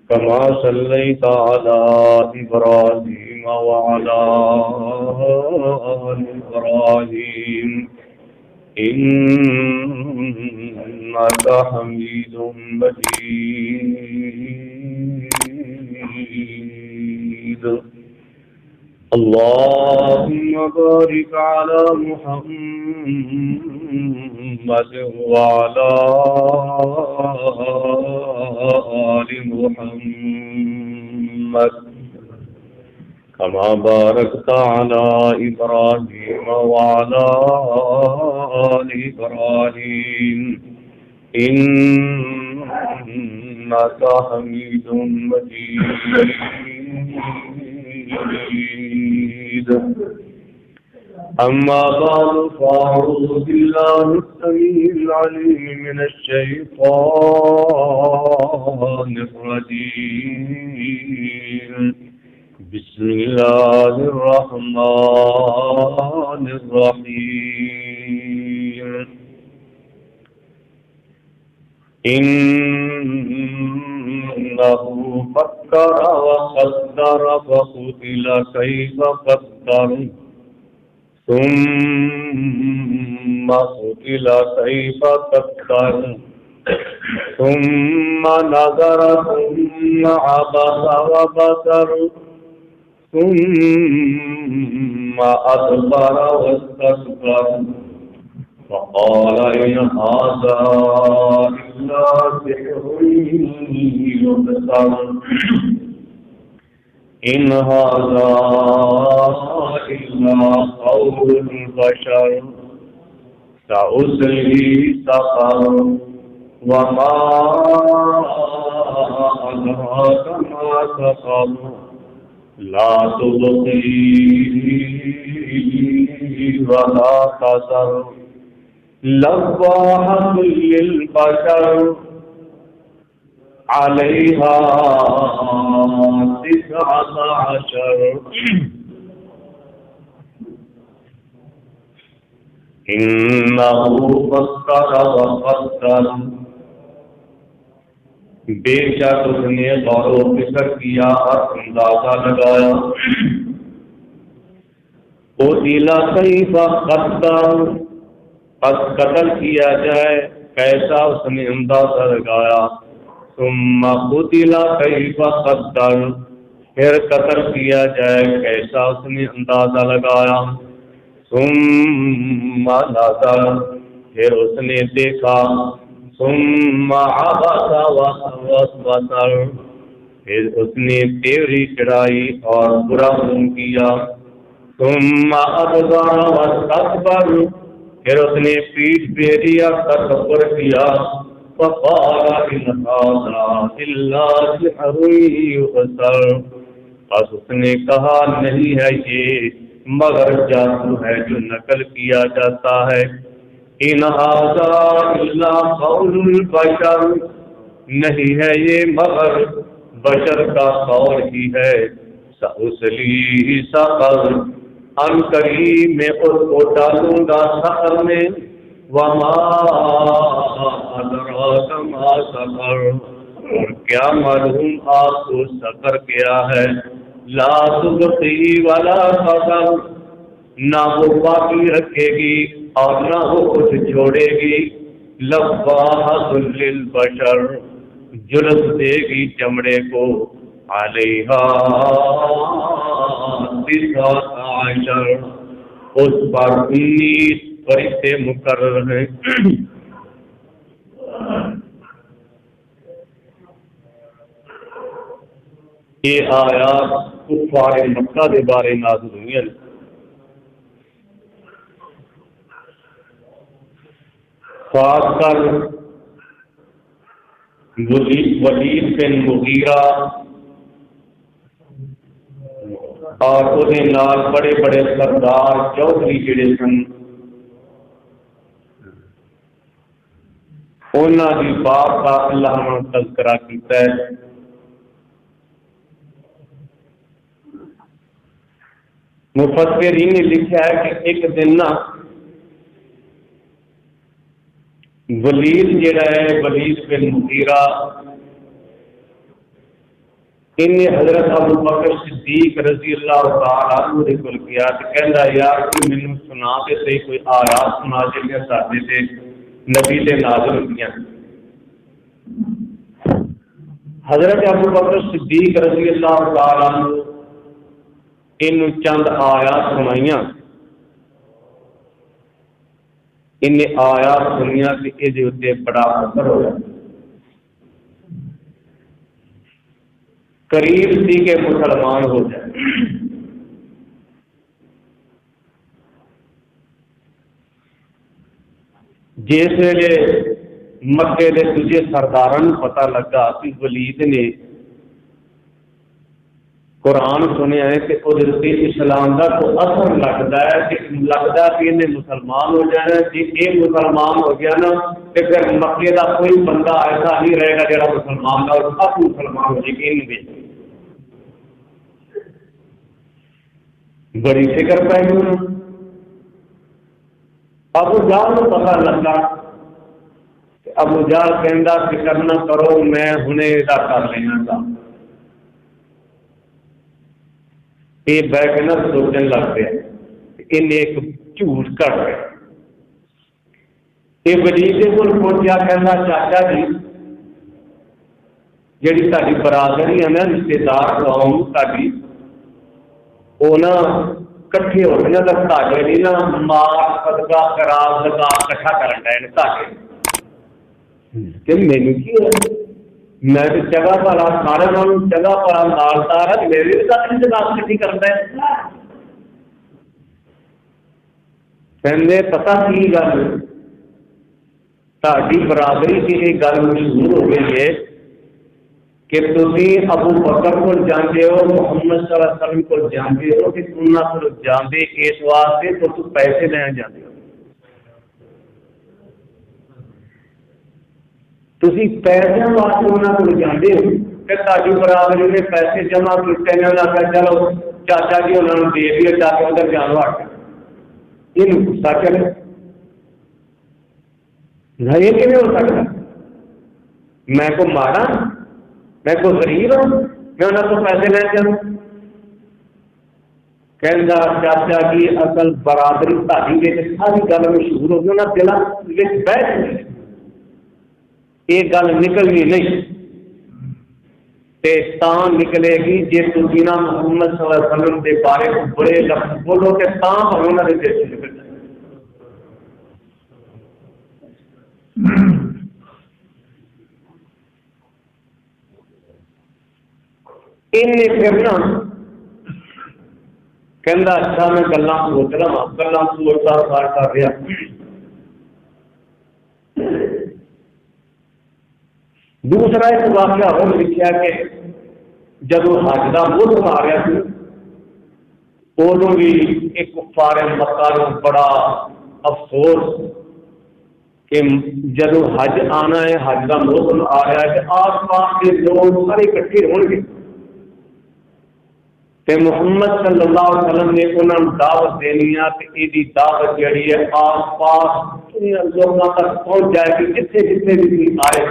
كما صليت على إبراهيم وعلى آل إبراهيم إنك حميد مجيد. اللهم بارك على محمد وعلى آل محمد كما باركت على إبراهيم وعلى آل إبراهيم إنك حميد مجيد. أما بعد فأعوذ بالله السميع العليم من الشيطان الرجيم. بسم الله الرحمن الرحيم. إنه فكر وقدر فقتل كيف قدر ثم قتل كيف قدر ثم نظر ثم عبس وبصر ثم أدبر واستكبر فقال إن هذا إلا سحر يؤثر إن هذا إلا قول البشر سأصلي سقر وما أدراك ما سقر لا تبقي ولا تذر لواحة للبشر عليها 19. إنه فكر وقدر بے شک اس نے غور و فکر کیا اور اندازہ لگایا. قتل کیف قدر پس قتل کیا جائے کیسا اس نے اندازہ لگایا. ثم قتل کیف قدر پھر قتل کیا جائے کیسا اس نے اندازہ لگایا. ثم نظر پھر اس نے دیکھا. ثم عبس وبصر پھر اس نے تیوری چڑھائی اور برا منہ کیا. ثم ادبر واستكبر پھر اس نے پیٹھ پھیری اور تکبر کیا. فقال إن هذا إلا سحر يؤثر بس اس نے کہا نہیں ہے یہ مگر جادو ہے جو نقل کیا جاتا ہے. إن هذا إلا قول البشر نہیں ہے یہ مگر بشر کا قول ہی ہے. سأصلي سقر ان قریب میں اس کو ڈالوں گا سقر میں. وما أدراك ما سقر اور کیا معلوم آپ کو سقر کیا ہے. لا تبقي ولا تذر نہ وہ باقی رکھے گی اور نہ وہ کچھ چھوڑے گی. لواحۃ للبشر جلد دے گی چمڑے کو. علیہا 19 اس پر 19 فرشتے مقرر ہیں. یہ آیات کفار مکہ کے بارے نازل ہوئی ہیں. خاص کر ولید بن مغیرہ اور وہ نال بڑے بڑے سردار چودھری جڑے سن انہاں دی باپ کا اللہ نے تذکرہ کیتا ہے. مفسرین نے لکھا ہے کہ ایک دن نا ولید جڑا ہے ولید بن مغیرہ انہیں حضرت ابو بکر صدیق رضی اللہ تعالیٰ عنہ دے کول گیا تے کہندا یار کوئی مینوں سنا تے صحیح کوئی آیات سنا جڑیاں ساڈے تے نبی تے نازل ہوندیاں. حضرت ابو بکر صدیق رضی اللہ تعالیٰ عنہ انہوں چند آیات سنائیاں. انہیں آیات سنیاں کہ یہ اتنے بڑا اثر ہوا. قریب سی کہ مسلمان ہو جائے. جس ویلے مکے دے دوجے سرداروں پتہ لگا کہ ولید نے قرآن سنیا ہے کہ وہ اسلام کا تو اثر لگتا ہے کہ انہیں مسلمان ہو جانا. جی یہ مسلمان ہو گیا نا تو پھر مکے کا کوئی بندہ ایسا نہیں رہے گا جڑا مسلمان کا اور سب مسلمان ہو جائے گی. بڑی فکر پی گئی. ابو جہل کو پتہ لگا. ابو جہل کہندا فکر نہ کرو میں ہنے ادا کر لینا تھا. یہ بہ کے نہ سوچنے لگ پیا انہیں ایک جھوٹ کر رہا. یہ ولید کو پہنچیا کہنا چاچا جی جیڑی تاری برادری ہے نا رشتے دار قوم تاری وہ نا کٹھے ہو گئے نا تاجے نہیں نا مار صدقہ خراب زکات کٹھا کرن ڈے نے تاجے کہ مینوں کی ہے میں تو جگہ پر سارے جگہ پر مالدار ہے میرے بھی ساتھ زکات کٹھی کرتا ہے. کہندے پتہ کی گل تہاڈی برادری سے یہ گل مشہور ہو گئی ہے کہ تسی ابو بکر کو جانتے ہو محمد صلی اللہ علیہ وسلم کو جانتے ہو کہ انہاں کو جانتے اس واسطے تو پیسے لین جاندے ہو. تسی پیسے واسطے انہاں کو جانتے ہو کہ تہاڈی برادری نے پیسے جمع کیتے نے انہاں کہ چلو چاچا جی انہاں نوں دے دیو تاکہ ادھر جانو ہٹ. یہ غصہ چلے نہ یہ کیوں ہو سکتا؟ میں کو مارا میں کو غریب ہوں میں انہوں کو پیسے لے جاؤں. کہندا چاچا جی اصل برادری تاری ساری گل مشہور ہو گئی انہوں نے دلوں میں بیٹھ گئی یہ گل نکلنی نہیں تاں نکلے گی جی تم محمد صلی اللہ علیہ وسلم کے بارے میں بڑے لفظ بولو کہ تاں انہوں نے دیش نکل جائے. پھر نا کہندا اچھا میں گلاں سوچ رہا گلاں سوچتا کر رہا. دوسرا ایک واقعہ اور لکھا کہ جدو حج کا موسم آ رہا سی ادو بھی ایک کفار مکہ نوں بڑا افسوس کہ جدو حج آنا ہے حج کا موسم آ رہا ہے کہ آس پاس کے لوگ سارے اکٹھے ہو گے تے محمد صلی اللہ علیہ وسلم نے انہوں نے دعوت دینی ہے کہ یہ دعوت جڑی ہے آس پاس لوگوں تک پہنچ جائے گی جتنے جتنے بھی آئے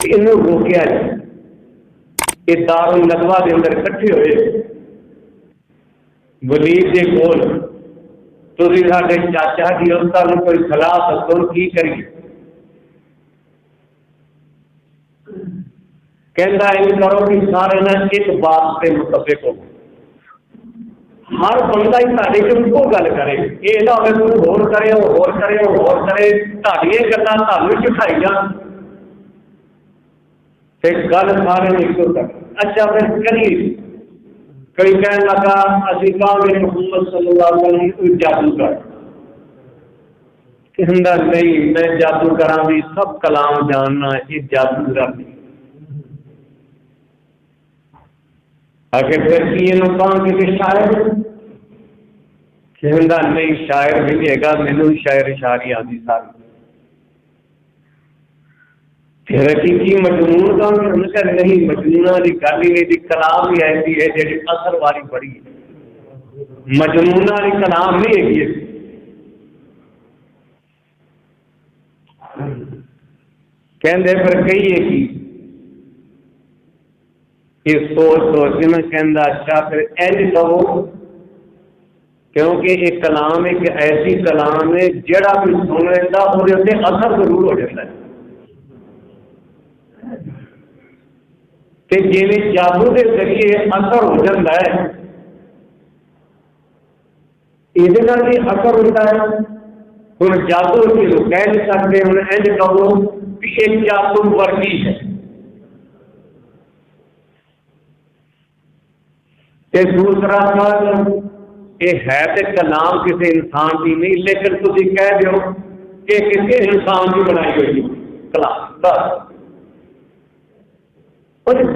انہوں روکیا جائے. یہ دار الندوہ کے اندر اکٹھے ہوئے ولید کے کول تسی ساڈے چاچا جی اس کو کوئی صلاح دسو کی کریے. کہندا یہ کرو کہ سارے نہ ایک بات سے متفق ہو ہر بندہ ہی سارے سے کو گل کرے یہ نہ ہوئے کوئی ہور کرے ہور کرے ہور کرے تہاڈی گلاں تہانوں چٹھائی جان پھر گل سارے نے ایک کر. اچھا پھر کریے کئی کہنے لگا اسی کہاں گے محمد صلی اللہ علیہ وسلم جادوگر. کہندا نہیں میں جادوگراں بھی سب کلام جاننا یہ جادوگر نہیں. آخر پھر کی کہاں کہ شاعر کہندا نہیں شاعر بھی نہیں ہے مینوں شاعر اشاری آتی ساری. پھر کی مجنون کا نہیں مجنون کی گل ہی نہیں کلام ہی ایسی ہے جی اثر والی بڑی ہے مجنون والی کلام نہیں ہے. کہندے پھر کہیے کہ سوچ کے میں کہندا اچھا پھر اینج کہو، کیونکہ ایک کلام ایک ایسی کلام ہے جڑا بھی سن لینا وہ اثر ضرور ہو جاتا ہے کہ جی جادو کے ذریعے اثر ہو جاتا ہے، یہ بھی اثر ہوتا ہے۔ ہوں جادو کہہ نہیں سکتے، ہوں اینج کہو کہ ایک جادو ورگی ہے، دوسرا یہ ہے تو کلام کسی انسان کی نہیں، لیکن تھی کہہ دو کہ کسی انسان کی بنائی ہوئی کلام، بس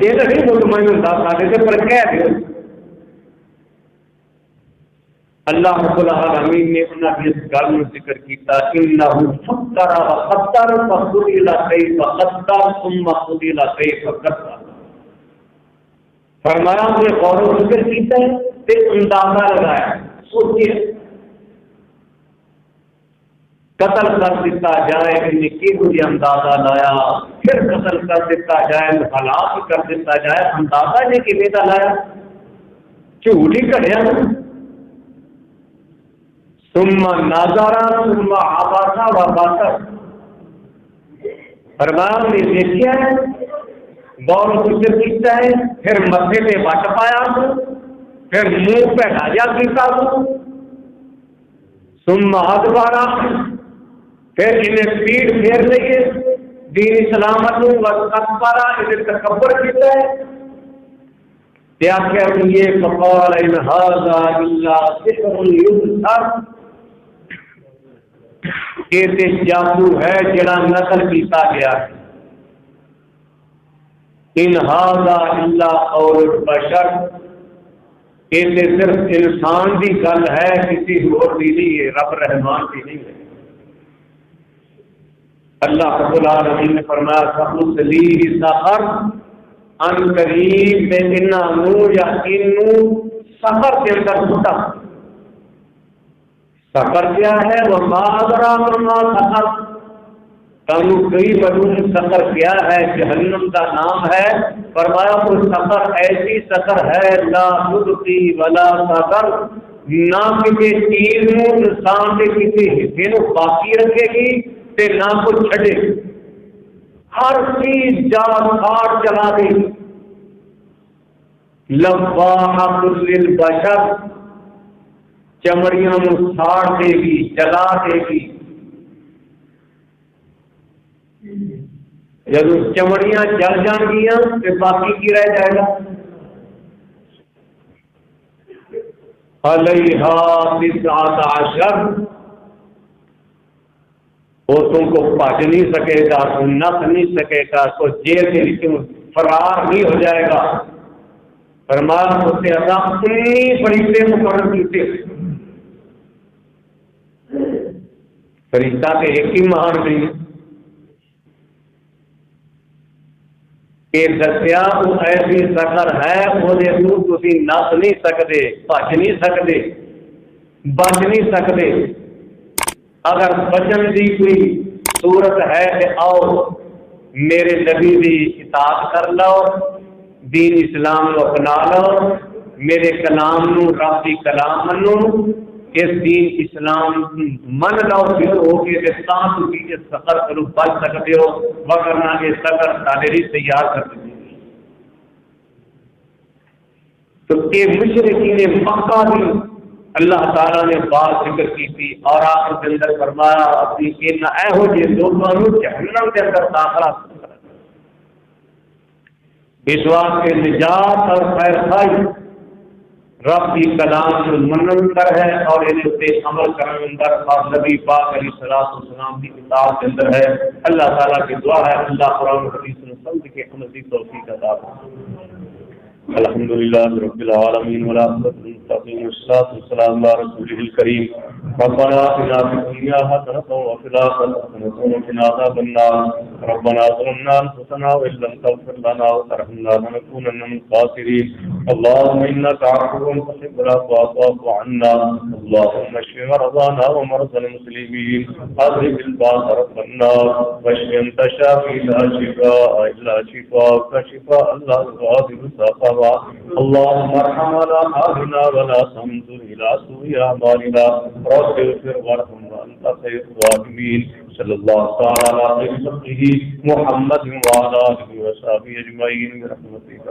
دل نہیں مطمئن ہوتا سارے پر کہہ دو۔ اللہ رب العالمین نے انہوں نے اس گل میں ذکر کیا انہو فکر وقدر فقدر کیف قدر ثم قدر کیف قدر، فرمایا کہ غور و فکر کیتا ہے تے اندازہ لگایا، سوچیے قتل کر دیتا جائے انہیں کی کوئی اندازہ لایا، پھر قتل کر دیتا جائے ہلاک کر دیتا جائے، اندازہ نے کیویں دا لایا، جھوٹ ہی کھڑیا۔ ثم نظر ثم عبس وبصر، فرمایا نے دیکھا ہے، غور و فکر کیتا ہے، پھر متھے پہ وٹ پایا، پھر منہ پہ ڈایا کیتا، ثم ادبر، پھر انہیں پیٹ پھیر لیے دین اسلامت واستكبر، انہیں تکبر کیتا ہے، کیا یہ فقال ان هذا الا سحر يؤثر، یہ جادو ہے جڑا نقل کیتا گیا ہے، ان هذا الا قول البشر، یہ صرف انسان کی گل ہے، کسی اور کی نہیں ہے، رب رحمان کی نہیں ہے۔ اللہ رب العالمین نے فرمایا سَأُصْلِيهِ سَقَرَ، ان قریب میں انہوں یا انہوں سفر کے اندر ہوتا۔ سفر کیا ہے؟ وَمَا أَدْرَاكَ مَا سَقَرَ، تانوں کئی معلوم سفر کیا ہے؟ جہنم کا نام ہے۔ فرمایا وہ سفر ایسی سفر ہے لا تبقی ولا تذر، نہ کسی چیز کو انسان کے کسی حصے کو باقی رکھے گی تے نہ کچھ چھڑے، ہر چیز جان کاٹ چلا دے گی۔ لواحۃ للبشر، چمڑیاں کو ساڑ دے گی، جلا دے گی۔ جب چمڑیاں جل جان گیا تو باقی کی رہ جائے گا؟ علیہا تسعۃ عشر، وہ تم کو پاٹ نہیں سکے گا، تو نس نہیں سکے گا، تو جیل کے نیچے فرار نہیں ہو جائے گا۔ فرمایا اس سے اللہ 19 فرشتے مقرر کیتے، فرشتہ کے ایک ہی مہان نہیں کہ دسیا وہ ایسی سفر ہے وہ تھی نس نہیں سکتے، بچ نہیں سکتے، بچ نہیں سکتے۔ اگر بچن کی کوئی صورت ہے کہ آؤ میرے نبی کی اطاعت کر لو، دین اسلام کو اپنا لو، میرے کلام نو رب کی کلام منو، اس دین اسلام من لو، پھر ہو کے اس سفر کرو بچ سکتے ہو، وگرنہ یہ سفر تعلیری تیار کر دیں۔ تو یہ مشرکین مکہ بھی اللہ تعالیٰ نے بات ذکر کی تھی، اور آپ کے اندر فرمایا اپنی ان ایہو جے لوگوں کو جہنم کے اندر داخلہ اس واسطے نجات اور خیر خائی رب کی کلام کو منن کر ہے اور انہیں پہ عمل کرنے اندر اور نبی پاک علیہ الصلوۃ والسلام کی اطاعت کے اندر ہے۔ اللہ تعالیٰ کی دعا ہے اللہ قرآن و حدیث میں سمجھ کے عمل کی توفیق عطا فرمائے۔ الحمدللہ رب العالمین والعاقبۃ للمتقین والصلاۃ والسلام علی رسولہ الکریم۔ ربنا آتنا فی الدنیا حسنۃ وفی الآخرۃ حسنۃ وقنا عذاب النار۔ ربنا ظلمنا انفسنا وان لم تغفر لنا وترحمنا لنکونن من الخاسرین۔ اللهم إنك عفو تحب العفو فاعف عنا. اللهم اشف مرضانا ومرضى المسلمين. أذهب الباس رب النار واشف أنت شافي لا شفاء إلا شفاءك شفاء لا يغادر سقما. اللهم ارحمنا حالنا ولا تنظر إلى سوء أعمالنا. رب اغفر وارحم وأنت خير الراحمين. صلى الله تعالى على خير خلقه محمد وعلى آله وصحبه أجمعين برحمتك.